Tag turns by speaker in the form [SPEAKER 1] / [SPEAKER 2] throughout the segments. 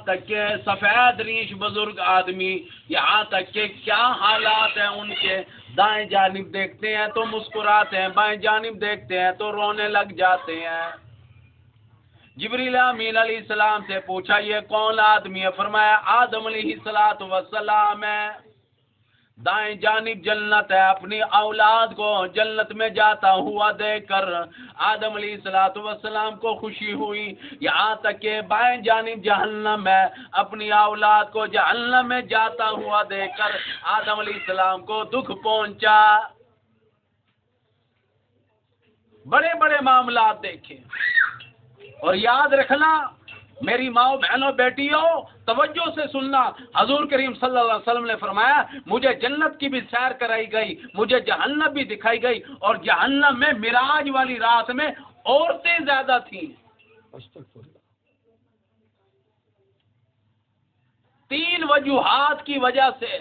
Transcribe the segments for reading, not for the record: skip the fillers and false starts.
[SPEAKER 1] تک کہ سفید ریش بزرگ آدمی، یہاں تک کہ کیا حالات ہیں ان کے، دائیں جانب دیکھتے ہیں تو مسکراتے ہیں، بائیں جانب دیکھتے ہیں تو رونے لگ جاتے ہیں۔ جبریل امین علیہ السلام سے پوچھا یہ کون آدمی ہے؟ فرمایا آدم علیہ السلام ہے۔ دائیں جانب جنت ہے، اپنی اولاد کو جنت میں جاتا ہوا دیکھ کر آدم علیہ السلام کو خوشی ہوئی، یہاں تک کہ بائیں جانب جہنم ہے، اپنی اولاد کو جہنم میں جاتا ہوا دیکھ کر آدم علیہ السلام کو دکھ پہنچا۔ بڑے بڑے معاملات دیکھے، اور یاد رکھنا میری ماں بہنوں بیٹیوں توجہ سے سننا، حضور کریم صلی اللہ علیہ وسلم نے فرمایا مجھے جنت کی بھی سیر کرائی گئی، مجھے جہنم بھی دکھائی گئی، اور جہنم میں معراج والی رات میں عورتیں زیادہ تھیں۔ 3 وجوہات کی وجہ سے،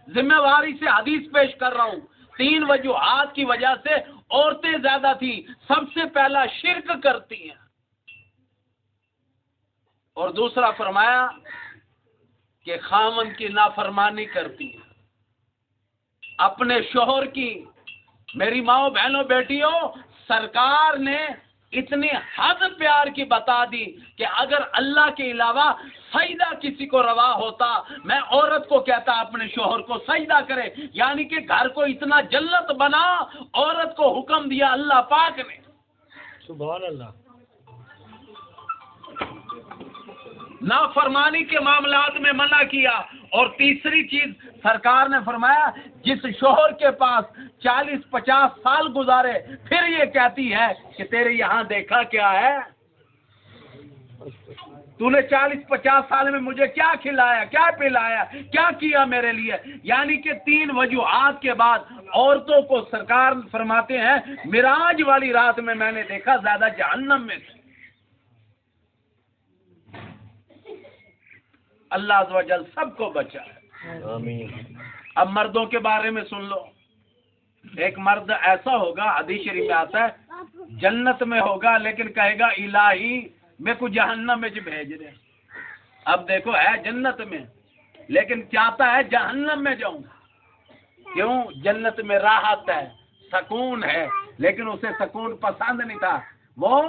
[SPEAKER 1] ذمہ داری سے حدیث پیش کر رہا ہوں، 3 وجوہات کی وجہ سے عورتیں زیادہ تھیں۔ سب سے پہلا شرک کرتی ہیں، اور دوسرا فرمایا کہ خامند کی نافرمانی کرتی ہیں، اپنے شوہر کی۔ میری ماں بہنوں بیٹیوں سرکار نے اتنی حد پیار کی بتا دی کہ اگر اللہ کے علاوہ سجدہ کسی کو روا ہوتا، میں عورت کو کہتا اپنے شوہر کو سجدہ کرے، یعنی کہ گھر کو اتنا جنت بنا، عورت کو حکم دیا اللہ پاک نے۔
[SPEAKER 2] سبحان اللہ۔
[SPEAKER 1] نافرمانی کے معاملات میں منع کیا، اور تیسری چیز سرکار نے فرمایا جس شوہر کے پاس 40-50 سال گزارے پھر یہ کہتی ہے کہ تیرے یہاں دیکھا کیا ہے، تو نے 40-50 سال میں مجھے کیا کھلایا، کیا پلایا، کیا کیا میرے لیے، یعنی کہ 3 وجوہات کے بعد عورتوں کو سرکار فرماتے ہیں معراج والی رات میں نے دیکھا زیادہ جہنم میں تھی۔ اللہ عز و جل سب کو بچائے،
[SPEAKER 2] آمین۔
[SPEAKER 1] اب مردوں کے بارے میں سن لو۔ ایک مرد ایسا ہوگا، حدیث شریف میں آتا ہے جنت میں ہوگا لیکن کہے گا الہی میں کو جہنم میں بھیج رہے۔ اب دیکھو ہے جنت میں لیکن چاہتا ہے جہنم میں جاؤں، کیوں؟ جنت میں راحت ہے، سکون ہے، لیکن اسے سکون پسند نہیں تھا، وہ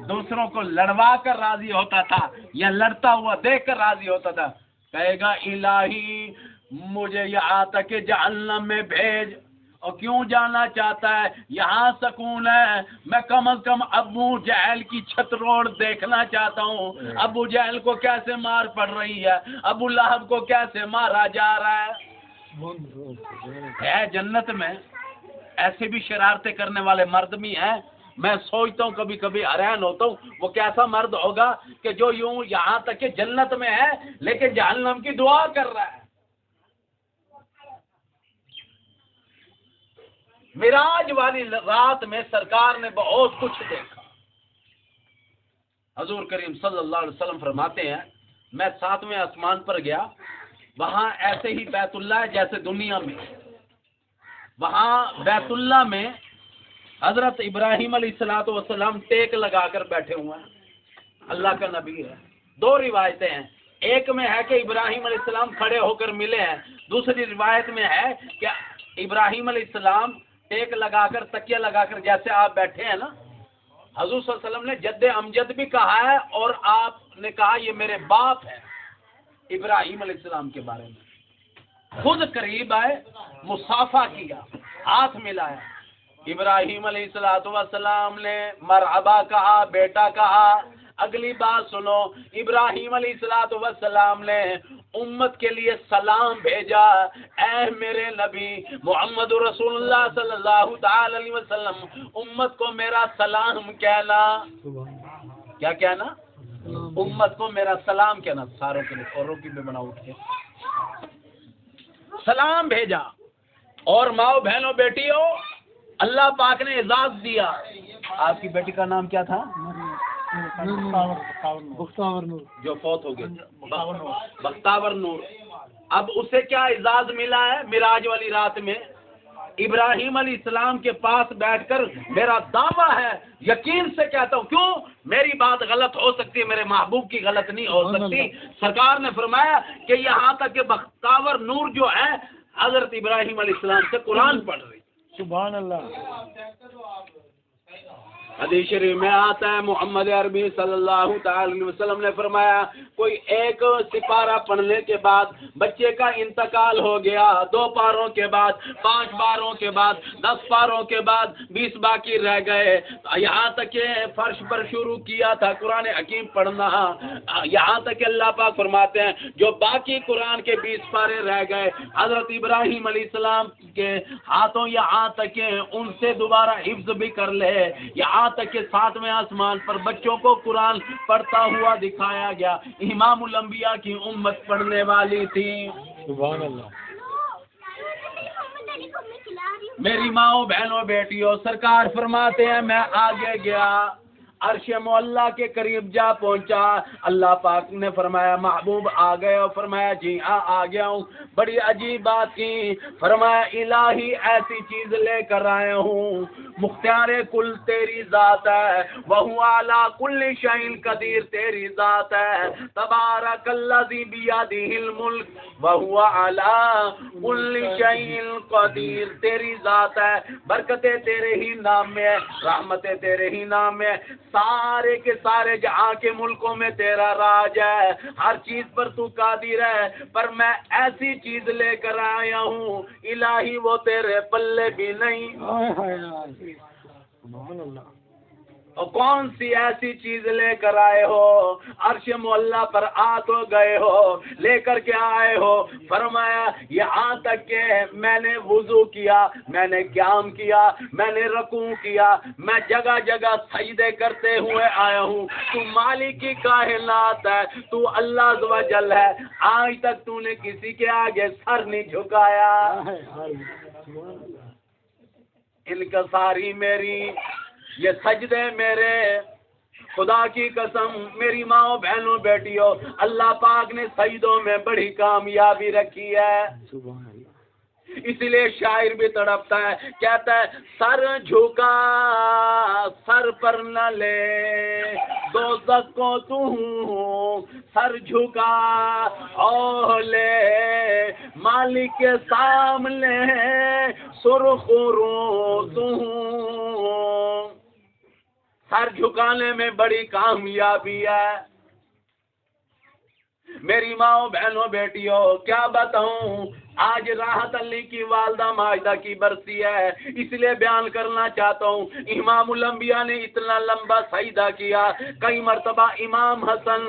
[SPEAKER 1] دوسروں کو لڑوا کر راضی ہوتا تھا یا لڑتا ہوا دیکھ کر راضی ہوتا تھا۔ کہے گا الہی مجھے یہاں تک کہ جہنم میں بھیج، اور کیوں جانا چاہتا ہے؟ یہاں سکون ہے، میں کم از کم ابو جہل کی چھت روڑ دیکھنا چاہتا ہوں، ابو جہل کو کیسے مار پڑ رہی ہے، ابو لہب کو کیسے مارا جا رہا ہے جنت میں۔ ایسے بھی شرارتیں کرنے والے مرد بھی ہیں، میں سوچتا ہوں کبھی کبھی حیران ہوتا ہوں وہ کیسا مرد ہوگا کہ جو یوں یہاں تک کہ جنت میں ہے لیکن جہنم کی دعا کر رہا ہے۔ معراج والی رات میں سرکار نے بہت کچھ دیکھا۔ حضور کریم صلی اللہ علیہ وسلم فرماتے ہیں میں 7ویں آسمان پر گیا، وہاں ایسے ہی بیت اللہ ہے جیسے دنیا میں، وہاں بیت اللہ میں حضرت ابراہیم علیہ السلام ٹیک لگا کر بیٹھے ہوئے ہیں، اللہ کا نبی ہے۔ 2 روایتیں ہیں، ایک میں ہے کہ ابراہیم علیہ السلام کھڑے ہو کر ملے ہیں، دوسری روایت میں ہے کہ ابراہیم علیہ السلام ٹیک لگا کر تکیہ لگا کر جیسے آپ بیٹھے ہیں نا، حضور صلی اللہ علیہ وسلم نے جد امجد بھی کہا ہے، اور آپ نے کہا یہ میرے باپ ہے ابراہیم علیہ السلام کے بارے میں۔ خود قریب آئے، مصافحہ کیا، ہاتھ ملایا، ابراہیم علیہ السلام نے مرحبا کہا، بیٹا کہا۔ اگلی بات سنو، ابراہیم علیہ السلام نے امت کے لیے سلام بھیجا، اے میرے نبی محمد رسول اللہ صلی اللہ تعالی علیہ وسلم، امت کو میرا سلام کہنا۔ کیا کہنا؟ امت کو میرا سلام کہنا، ساروں کے لیے، اوروں کی بھی بناؤ اٹھے، سلام بھیجا۔ اور ماؤ بہنوں بیٹیوں اللہ پاک نے اعزاز دیا۔ آپ کی بیٹی کا نام کیا تھا؟
[SPEAKER 2] بختاور نور،
[SPEAKER 1] جو فوت ہو گئے، بختاور نور۔ اب اسے کیا اعزاز ملا ہے معراج والی رات میں؟ ابراہیم علیہ السلام کے پاس بیٹھ کر میرا دعویٰ ہے، یقین سے کہتا ہوں، کیوں میری بات غلط ہو سکتی ہے، میرے محبوب کی غلط نہیں ہو سکتی۔ سرکار نے فرمایا کہ یہاں تک کہ بختاور نور جو ہے حضرت ابراہیم علیہ السلام سے قرآن پڑھ رہی۔
[SPEAKER 2] سبحان اللہ۔
[SPEAKER 1] حدیث شریف میں آتا ہے محمد عربی صلی اللہ تعالی علیہ وسلم نے فرمایا کوئی ایک سپارہ پڑھنے کے بعد بچے کا انتقال ہو گیا، 2 پاروں کے بعد، 5 پاروں کے بعد، 10 پاروں کے بعد 20 باقی رہ گئے، یہاں تک کہ فرش پر شروع کیا تھا قرآن حکیم پڑھنا، یہاں تک کہ اللہ پاک فرماتے ہیں جو باقی قرآن کے 20 پارے رہ گئے حضرت ابراہیم علیہ السلام کے ہاتھوں، یہاں تک کہ ان سے دوبارہ حفظ بھی کر لے، یہاں تک کہ 7ویں آسمان پر بچوں کو قرآن پڑھتا ہوا دکھایا گیا۔ امام الانبیاء کی امت پڑھنے والی تھی۔
[SPEAKER 2] سبحان اللہ۔
[SPEAKER 1] میری ماؤں بہنوں بیٹیوں، سرکار فرماتے ہیں میں آگے گیا، عرش معلیٰ کے قریب جا پہنچا، اللہ پاک نے فرمایا محبوب آ گئے، اور فرمایا جی ہاں آ گیا ہوں۔ بڑی عجیب بات کی، فرمایا الہی ایسی چیز لے کر آئے ہوں، مختار کل تیری ذات ہے، وہو علی کل شیء قدیر تیری ذات ہے، تبارک الذی بیدہ الملک وہو علی کل شیء قدیر تیری ذات ہے، برکتیں تیرے ہی نام میں ہے، رحمتیں تیرے ہی نام میں، سارے کے سارے جہاں کے ملکوں میں تیرا راج ہے، ہر چیز پر تو قادر ہے، پر میں ایسی چیز لے کر آیا ہوں الہی وہ تیرے پلے بھی نہیں۔
[SPEAKER 2] سبحان اللہ۔
[SPEAKER 1] اور کون سی ایسی چیز لے کر آئے ہو؟ عرش معلیٰ پر آ تو گئے ہو، لے کر کے آئے ہو، فرمایا یہاں تک کہ میں نے وضو کیا، میں نے قیام کیا، میں نے رکوع کیا، میں جگہ جگہ سجدے کرتے ہوئے آیا ہوں، تو مالک کی کائنات ہے، تو اللہ عز و جل ہے، آج تک تو نے کسی کے آگے سر نہیں جھکایا۔ انکساری میری، یہ سجدے میرے، خدا کی قسم میری ماں بہنوں بیٹیوں، اللہ پاک نے سجدوں میں بڑی کامیابی رکھی ہے۔ اسی لیے شاعر بھی تڑپتا ہے، کہتا ہے سر جھکا سر پر نہ لے دوزخ کو تو سر جھکا او لے مالک کے سامنے سرخ رو تو سر جھکانے میں بڑی کامیابی ہے۔ میری ماں بہنوں بیٹیوں کیا بتاؤں، آج راحت علی کی والدہ ماجدہ کی برسی ہے، اس لیے بیان کرنا چاہتا ہوں، امام الانبیاء نے اتنا لمبا سجدہ کیا، کئی مرتبہ امام حسن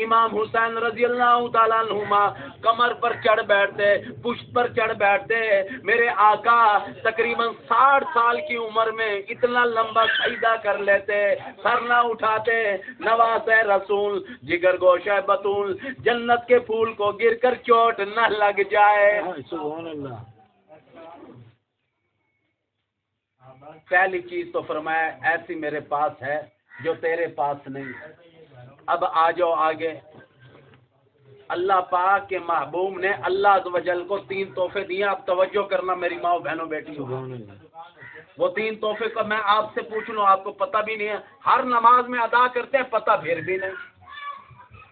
[SPEAKER 1] امام حسین رضی اللہ تعالیٰ عنہما کمر پر چڑھ بیٹھتے، پشت پر چڑھ بیٹھتے، میرے آقا تقریباً 60 سال کی عمر میں اتنا لمبا سجدہ کر لیتے، سر نہ اٹھاتے، نواز رسول جگر گوشہ بطول، جنت کے پھول کو گر کر چوٹ نہ لگ جائے۔
[SPEAKER 2] سبحان اللہ۔
[SPEAKER 1] پہلی چیز تو فرمایا ایسی میرے پاس ہے جو تیرے پاس نہیں۔ اب آ جاؤ آگے، اللہ پاک کے محبوب نے اللہ عز و جل کو 3 تحفے دیے، آپ توجہ کرنا میری ماں بہنوں بیٹی، وہ 3 تحفے کا میں آپ سے پوچھ لوں، آپ کو پتہ بھی نہیں ہے، ہر نماز میں ادا کرتے ہیں پتہ پھر بھی نہیں۔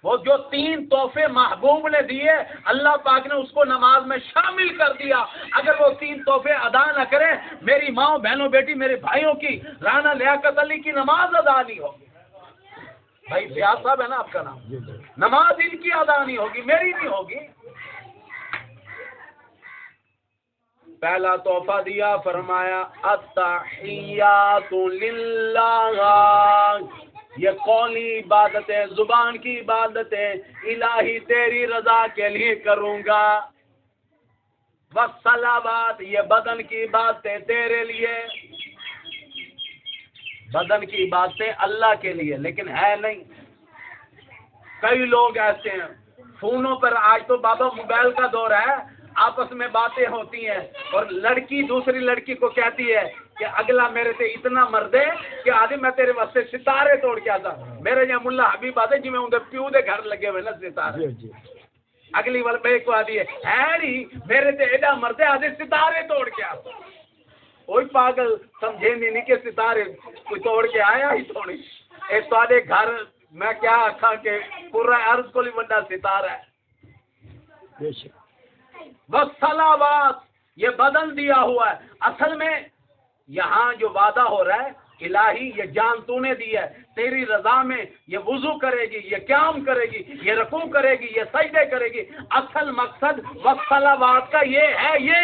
[SPEAKER 1] وہ جو 3 تحفے محبوب نے دیے اللہ پاک نے اس کو نماز میں شامل کر دیا، اگر وہ 3 تحفے ادا نہ کریں میری ماں بہنوں بیٹی میرے بھائیوں کی رانا لیاقت علی کی نماز ادا نہیں ہوگی۔ بھائی فیاض صاحب ہے نا آپ کا نام، نماز ان کی ادا نہیں ہوگی، میری نہیں ہوگی۔ پہلا تحفہ دیا، فرمایا التحیات للہ، یہ قولی عبادتیں، زبان کی عبادتیں الہی تیری رضا کے لیے کروں گا، والصلوات، یہ بدن کی عبادتیں تیرے لیے، بدن کی عبادتیں اللہ کے لیے لیکن ہے نہیں۔ کئی لوگ ایسے ہیں فونوں پر، آج تو بابا موبائل کا دور ہے، آپس میں باتیں ہوتی ہیں اور لڑکی دوسری لڑکی کو کہتی ہے کہ اگلا میرے سے اتنا مردے کہ آدھی میں تیرے واسطے ستارے توڑ کے آتا، میرے یہاں ملا حبیب آتے جی میں اندر پیو دے گھر لگے ہوئے نا ستارے، اگلی وال بے کو آدھی ہے میرے سے ایڈا مردے آدھے ستارے توڑ کے آتا۔ وہی پاگل سمجھے نہیں کہ ستارے کوئی توڑ کے آیا ہی تھوڑی اے تواڈے گھر میں کیا آکھاں کہ پورا عرض کو لی بڑا ستارہ ہے
[SPEAKER 2] بے شک
[SPEAKER 1] بس صلوات یہ بدل دیا ہوا ہے. اصل میں یہاں جو وعدہ ہو رہا ہے الہی یہ جان تو نے دی ہے تیری رضا میں یہ وضو کرے گی یہ قیام کرے گی یہ رکوع کرے گی یہ سجدے کرے گی. اصل مقصد والصلوات کا یہ ہے یہ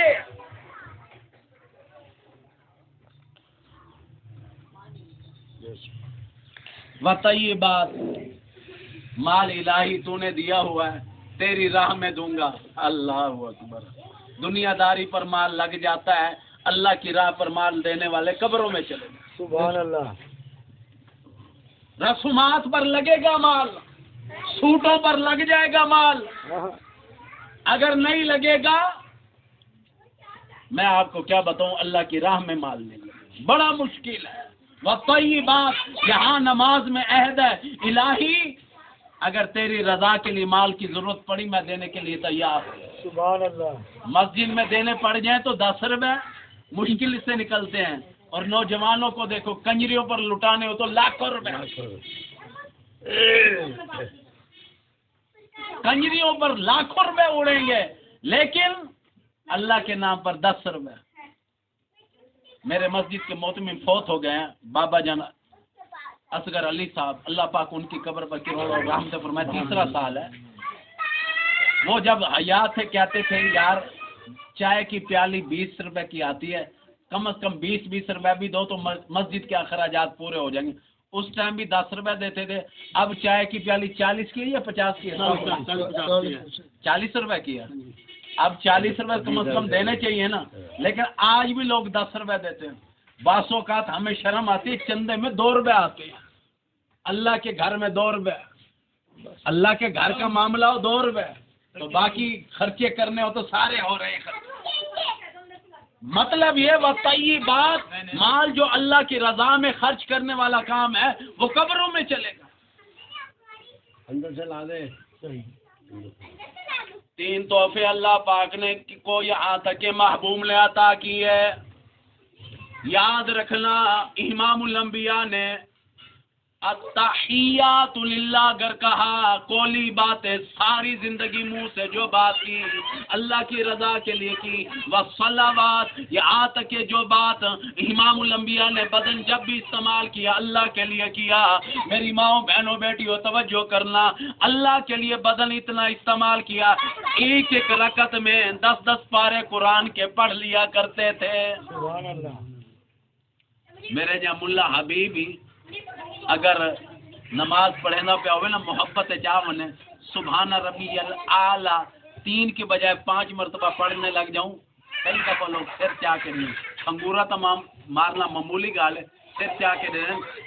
[SPEAKER 2] بے شک
[SPEAKER 1] وطیبات مال الہی تو نے دیا ہوا ہے تیری راہ میں دوں گا. اللہ اکبر. دنیا داری پر مال لگ جاتا ہے اللہ کی راہ پر مال دینے والے قبروں میں چلے گئے.
[SPEAKER 2] سبحان اللہ.
[SPEAKER 1] رسومات پر لگے گا مال سوٹوں پر لگ جائے گا مال اگر نہیں لگے گا میں آپ کو کیا بتاؤں اللہ کی راہ میں مال نہیں لگے بڑا مشکل ہے. وطیبات یہاں نماز میں عہد ہے الہی اگر تیری رضا کے لیے مال کی ضرورت پڑی میں دینے کے لیے تیار ہوں.
[SPEAKER 2] سبحان اللہ.
[SPEAKER 1] مسجد میں دینے پڑ جائیں تو 10 روپے مشکل سے نکلتے ہیں اور نوجوانوں کو دیکھو کنجریوں پر لٹانے ہو تو لاکھوں روپے کنجریوں پر لاکھوں روپے اڑیں گے لیکن اللہ کے نام پر 10 روپے. میرے مسجد کے محتمم فوت ہو گئے ہیں بابا جان اصغر علی صاحب اللہ پاک ان کی قبر پر کروڑوں رحمت فرمائے. تیسرا سال ہے. وہ جب حیات تھے کہتے تھے یار چائے کی پیالی 20 روپے کی آتی ہے کم از کم 20 روپے بھی دو تو مسجد کے اخراجات پورے ہو جائیں گے. اس ٹائم بھی 10 روپے دیتے تھے. اب چائے کی پیالی 40 کی ہے یا 50 کی ہے 40 روپے کی ہے. اب 40 روپے کم از کم دینے چاہیے نا لیکن آج بھی لوگ 10 روپے دیتے ہیں. بعض اوقات ہمیں شرم آتی ہے چندے میں 2 روپے آتے ہیں. اللہ کے گھر میں 2 روپے اللہ کے گھر کا معاملہ ہو 2 روپے تو باقی خرچے کرنے ہو تو سارے ہو رہے ہیں. مطلب یہ وطیبات مال جو اللہ کی رضا میں خرچ کرنے والا کام ہے وہ قبروں میں چلے گا.
[SPEAKER 2] اندر سے لا دے.
[SPEAKER 1] 3 تحفے اللہ پاک نے کو یہاں تک کہ محبوب نے عطا کی ہے. یاد رکھنا امام الانبیاء نے التحیات للہ اگر کہا کولی باتیں ساری زندگی منہ سے جو بات کی اللہ کی رضا کے لیے کی والصلوات یہاں تک کہ جو بات امام الانبیاء نے بدن جب بھی استعمال کیا اللہ کے لیے کیا. میری ماؤں بہنوں بیٹیوں توجہ کرنا اللہ کے لیے بدن اتنا استعمال کیا ایک رکعت میں 10 پارے قرآن کے پڑھ لیا کرتے تھے.
[SPEAKER 2] سبحان اللہ.
[SPEAKER 1] میرے جہاں ملا حبیبی اگر نماز پڑھے نہ پہ ہوئے نا محبت چاہنے سبحان ربی الاعلی 3 کے بجائے 5 مرتبہ پڑھنے لگ جاؤں کئی دفعہ لوگ سر چاہ کے نہیں انگورا تمام مارنا معمولی گال ہے سر چاہ کے دے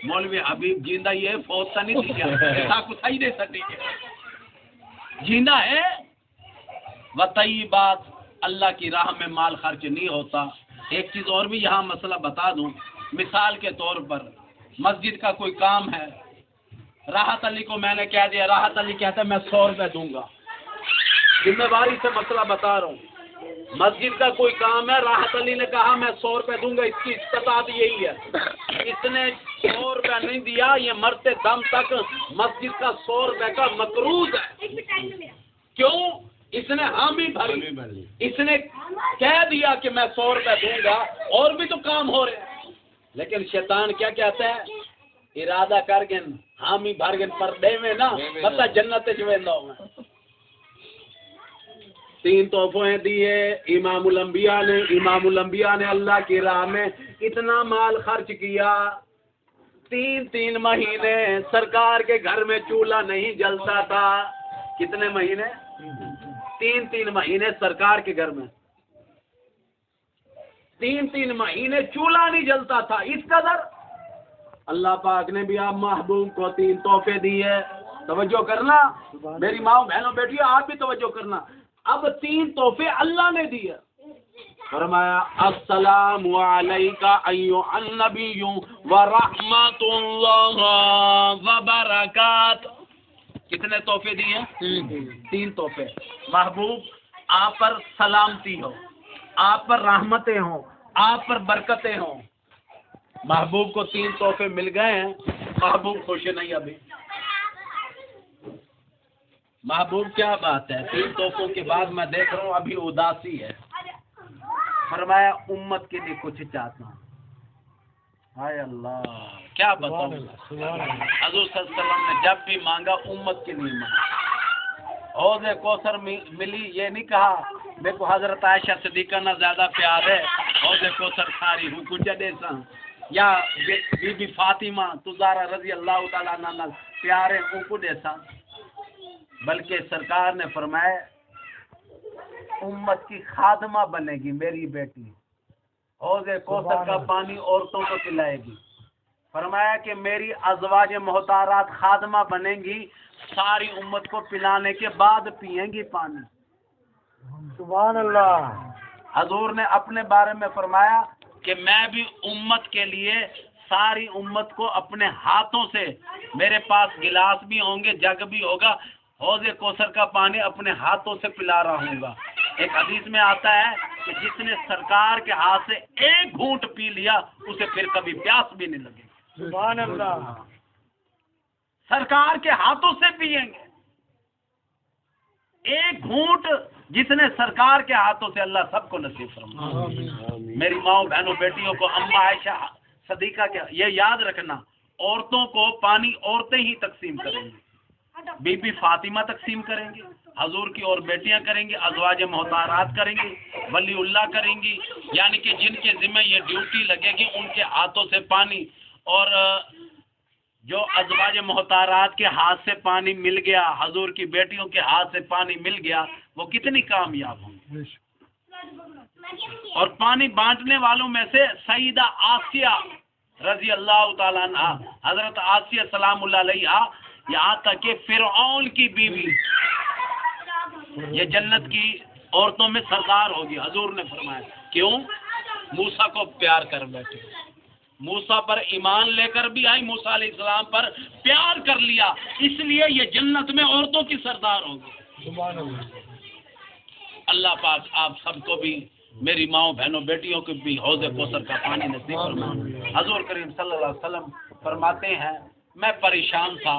[SPEAKER 1] مولوی حبیب جیندہ یہ فوت تا نہیں تھی ایسا کچھ صحیح دے سکتی جیندہ ہے. وطیبات اللہ کی راہ میں مال خرچ نہیں ہوتا. ایک چیز اور بھی یہاں مسئلہ بتا دوں مثال کے طور پر مسجد کا کوئی کام ہے راحت علی کو میں نے کہہ دیا راحت علی کہتا ہے میں 100 روپے دوں گا. ذمہ داری سے مسئلہ بتا رہا ہوں مسجد کا کوئی کام ہے راحت علی نے کہا میں 100 روپے دوں گا. اس کی استطاعت یہی ہے اس نے 100 روپے نہیں دیا یہ مرتے دم تک مسجد کا 100 روپے کا مقروض ہے. کیوں اس نے حامی بھری اس نے کہہ دیا کہ میں 100 روپے دوں گا اور بھی تو کام ہو رہے ہیں لیکن شیطان کیا کہتا ہے ارادہ کر گن حامی بھر گن پر دے میں نا مطلب جنت چویندہ ہوں. 3 تحفے دیے امام الانبیاء نے اللہ کی راہ میں اتنا مال خرچ کیا 3 مہینے سرکار کے گھر میں چولہا نہیں جلتا تھا. کتنے مہینے 3 مہینے سرکار کے گھر میں 3 مہینے چولہا نہیں جلتا تھا. اس قدر اللہ پاک نے بھی آپ محبوب کو 3 تحفے دیے. توجہ کرنا میری ماں بہنوں بیٹیوں آپ بھی توجہ کرنا. اب 3 تحفے اللہ نے دیے. فرمایا السلام علیکہ ایھا النبی ورحمۃ اللہ وبرکاتہ. کتنے تحفے دیے 3 تحفے. محبوب آپ پر سلامتی ہو آپ پر رحمتیں ہوں آپ پر برکتیں ہوں. محبوب کو 3 تحفے مل گئے ہیں, محبوب خوش نہیں ابھی. محبوب کیا بات ہے, 3 تحفوں کے بعد میں دیکھ رہا ہوں ابھی اداسی ہے. فرمایا امت کے لیے کچھ چاہتا ہوں. ہائے اللہ, کیا بتاؤں. حضور صلی اللہ علیہ وسلم نے جب بھی مانگا امت کے لیے مانگا. حوض کوثر ملی, یہ نہیں کہا میرے کو حضرت عائشہ صدیقہ نہ زیادہ پیار ہے, حوض کوثر ساری ہوں کچھ دے سا, یا بی بی فاطمہ تزارہ رضی اللہ تعالیٰ عنہ پیار ہے ان کو دے سا. بلکہ سرکار نے فرمایا امت کی خادمہ بنے گی میری بیٹی, حوض کوثر کا پانی عورتوں کو پلائے گی. فرمایا کہ میری ازواج محتارات خادمہ بنیں گی, ساری امت کو پلانے کے بعد پئیں گی پانی.
[SPEAKER 2] سبحان اللہ.
[SPEAKER 1] حضور نے اپنے بارے میں فرمایا کہ میں بھی امت کے لیے ساری امت کو اپنے ہاتھوں سے, میرے پاس گلاس بھی ہوں گے, جگ بھی ہوگا, حوض کوثر کا پانی اپنے ہاتھوں سے پلا رہا ہوں گا. ایک حدیث میں آتا ہے کہ جس نے سرکار کے ہاتھ سے ایک گھونٹ پی لیا اسے پھر کبھی پیاس بھی نہیں لگے.
[SPEAKER 2] سبحان اللہ.
[SPEAKER 1] سرکار کے ہاتھوں سے پیئیں گے ایک گھونٹ, جس نے سرکار کے ہاتھوں سے. اللہ سب کو نصیب فرمائے. میری ماؤں بہنوں بیٹیوں کو اما عائشہ صدیقہ کے یہ یاد رکھنا, عورتوں کو پانی عورتیں ہی تقسیم کریں گی. بی بی فاطمہ تقسیم کریں گی, حضور کی اور بیٹیاں کریں گی, ازواج محتارات کریں گی, ولی اللہ کریں گی. یعنی کہ جن کے ذمہ یہ ڈیوٹی لگے گی ان کے ہاتھوں سے پانی. اور جو ازواج محتارات کے ہاتھ سے پانی مل گیا, حضور کی بیٹیوں کے ہاتھ سے پانی مل گیا, وہ کتنی کامیاب ہوں گے. اور پانی بانٹنے والوں میں سے سیدہ آسیہ رضی اللہ تعالیٰ عنہ, حضرت آسیہ سلام اللہ علیہا, یہاں تک کہ فرعون کی بیوی یہ جنت کی عورتوں میں سردار ہوگی. حضور نے فرمایا کیوں؟ موسیٰ کو پیار کر بیٹھے, موسیٰ پر ایمان لے کر بھی آئی, موسیٰ علیہ السلام پر پیار کر لیا, اس لیے یہ جنت میں عورتوں کی سردار ہوگی.
[SPEAKER 2] سبحان اللہ.
[SPEAKER 1] اللہ پاک آپ سب کو بھی, میری ماؤں بہنوں بیٹیوں کو بھی حوض کوثر کا پانی نصیب فرمائے. حضور کریم صلی اللہ علیہ وسلم فرماتے ہیں میں پریشان تھا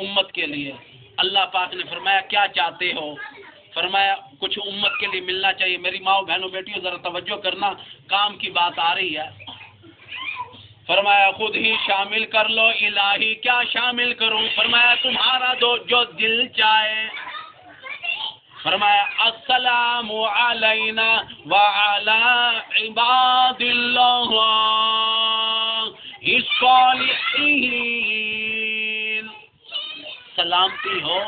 [SPEAKER 1] امت کے لیے. اللہ پاک نے فرمایا کیا چاہتے ہو؟ فرمایا کچھ امت کے لیے ملنا چاہیے. میری ماؤں بہنوں بیٹیوں ذرا توجہ کرنا, کام کی بات آ رہی ہے. فرمایا خود ہی شامل کر لو. الہی کیا شامل کروں؟ فرمایا تمہارا جو دل چاہے. فرمایا السلام علینا وعلی عباد اللہ الصالحین. سلامتی ہو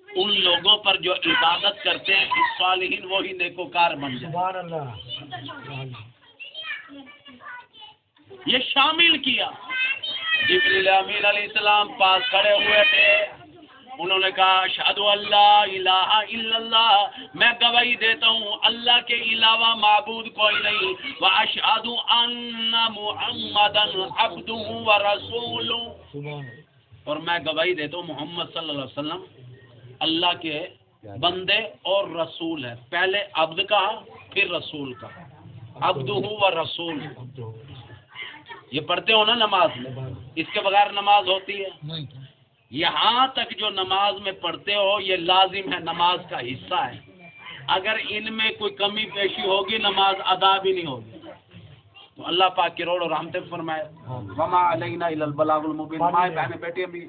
[SPEAKER 1] ان لوگوں پر جو عبادت کرتے ہیں, صالحین وہی نیکوکار بن جائے.
[SPEAKER 2] سبحان اللہ.
[SPEAKER 1] یہ شامل کیا. جبریل امین علیہ السلام پاس کھڑے ہوئے تھے, انہوں نے کہا اشہد ان لا الہ الا اللہ, میں گواہی دیتا ہوں اللہ کے علاوہ معبود کوئی نہیں, واشہد ان محمدا عبدہ ورسولہ, اور میں گواہی دیتا ہوں محمد صلی اللہ علیہ وسلم اللہ کے بندے اور رسول ہے. پہلے عبد کہا پھر رسول کہا, عبدہ ورسول. یہ پڑھتے ہو نا نماز میں, اس کے بغیر نماز ہوتی ہے؟ یہاں تک جو نماز میں پڑھتے ہو یہ لازم ہے, نماز کا حصہ ہے. اگر ان میں کوئی کمی پیشی ہوگی نماز ادا بھی نہیں ہوگی. تو اللہ پاک کی روح اور رحمت فرمائے. وما علینا الا البلاغ المبین. مائیں بہنیں بیٹی بھی